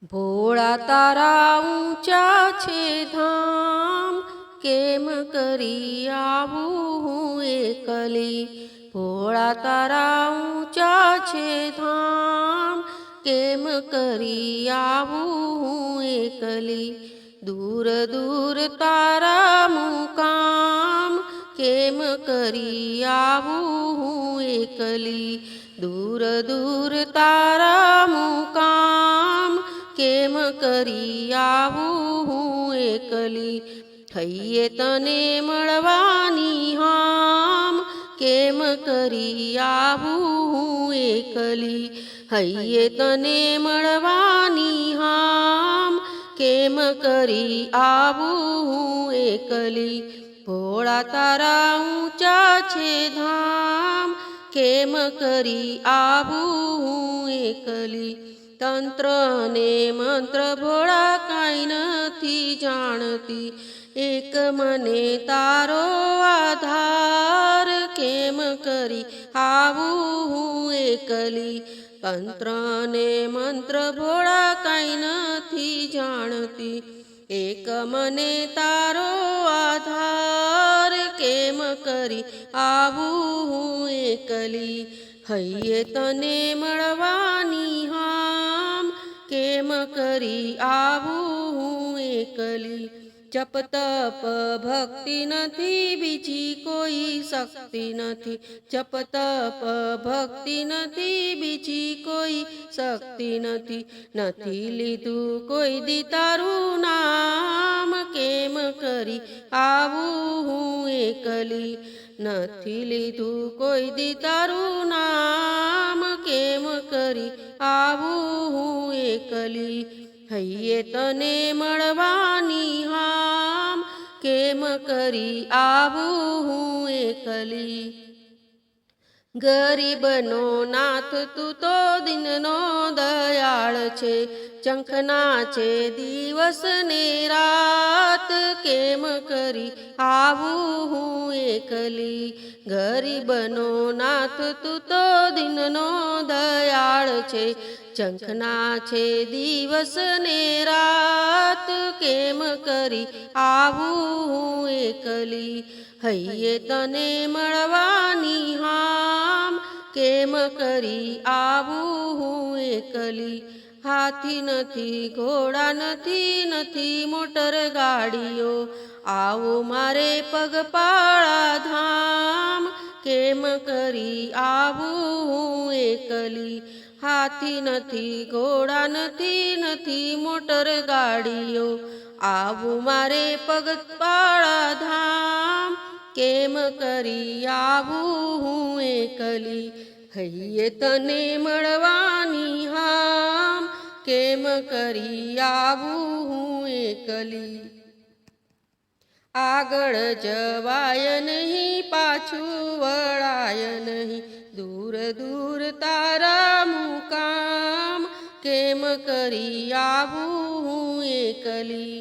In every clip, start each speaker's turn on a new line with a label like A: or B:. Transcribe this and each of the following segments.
A: ભોળા તારા ઊંચા છે ધામ, કેમ કરી આવું હું એકલી. ભોળા તારા ઊંચા છે ધામ, કેમ કરી આવું હું એકલી. દૂર દૂર તારા મુકામ, કેમ કરી આવું હું એકલી. દૂર દૂર તારા મુકામ, કેમ કરી આવું હું એકલી. થઈએ તને મળવાની હામ, કેમ કરી આવું હું એકલી. હૈયે તને મળવાની હામ, કેમ કરી આવું હું એકલી. ભોળા તારા ઊંચા છે ધામ, કેમ કરી આવું હું એકલી. તંત્ર ને મંત્ર ભોળા કાંઈ નથી જાણતી, એક મને તારો આધાર, કેમ કરી આવું હું એકલી. તંત્ર ને મંત્ર ભોળા કાંઈ નથી જાણતી, એક મને તારો આધાર, કેમ કરી આવું હું એકલી. હૈયે તને મળવાની હામ, કેમ કરી આવું હું એકલી. જપ તપ ભક્તિ નથી, બીજી કોઈ શક્તિ નથી. જપ તપ ભક્તિ નથી, બીજી કોઈ શક્તિ નથી. નથી લીધું કોઈ દી તારું નામ, કેમ કરી આવું હું એકલી. નથી લીધું કોઈ દી તારું નામ, કેમ કરી આવું હું એકલી. હૈયે તને મળવાની હામ, કેમ કરી આવું હું એકલી. ગરીબનો નાથ તું તો દિનનો દયાળ છે, ચંખના છે દિવસ ને રાત, કેમ કરી આવું હું એકલી. ગરીબનો નાથ તું તો દિનનો દયાળ છે, ચંખના છે દિવસ ને રાત, કેમ કરી આવું હું એકલી. હૈયે તને મળવાની હામ, કેમ કરી આવું હું એકલી. હાથી નથી, ઘોડા નથી, નથી મોટર ગાડીઓ, આવો મારે પગપાળા ધામ, કેમ કરી આવું હું એકલી. હાથી નથી, ઘોડા નથી, નથી મોટર ગાડીઓ, આવું મારે પગપાળા ધામ, કેમ કરી આવું હું એકલી. હૈયે તને મળવાની હામ, કેમ કરી આવું હું એકલી. આગળ જવાય નહીં, પાછું વળાય નહીં, દૂર દૂર તારા મુકામ, કેમ કરી આવું હું એકલી.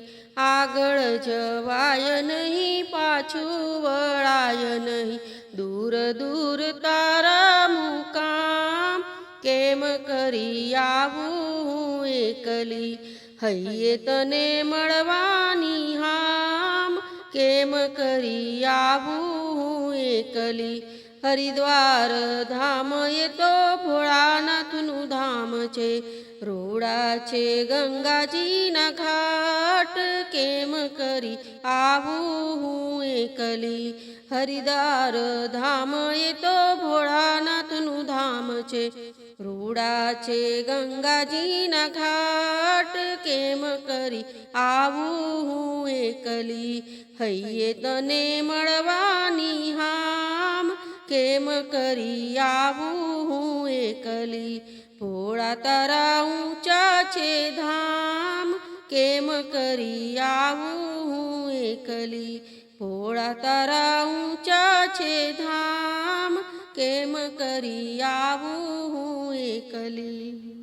A: આગળ જવાય નહીં, પાછું વળાય નહીં, દૂર દૂર તારા મુકામ, કેમ કરી આવું હું એકલી. હૈયે તને મળવાની હામ, કેમ કરી આવું હું એકલી. હરિદ્વાર ધામ એ તો ભોળાનાથનું ધામ છે, રોડા છે ગંગાજીના ઘાટ, કેમ કરી આવું હું એકલી. હરિદ્વાર ધામ એ તો ભોળાનાથનું ધામ છે, રોડા છે ગંગાજીના ઘાટ, કેમ કરી આવું હું એકલી. હૈયે તને મળવાની હામ, કેમ કરી આવું હું એકલી. ભોળા તારા ઊંચા છે ધામ, કેમ કરી આવું હું એકલી. ભોળા તારા ઊંચા છે ધામ, કેમ કરી આવું હું એકલી.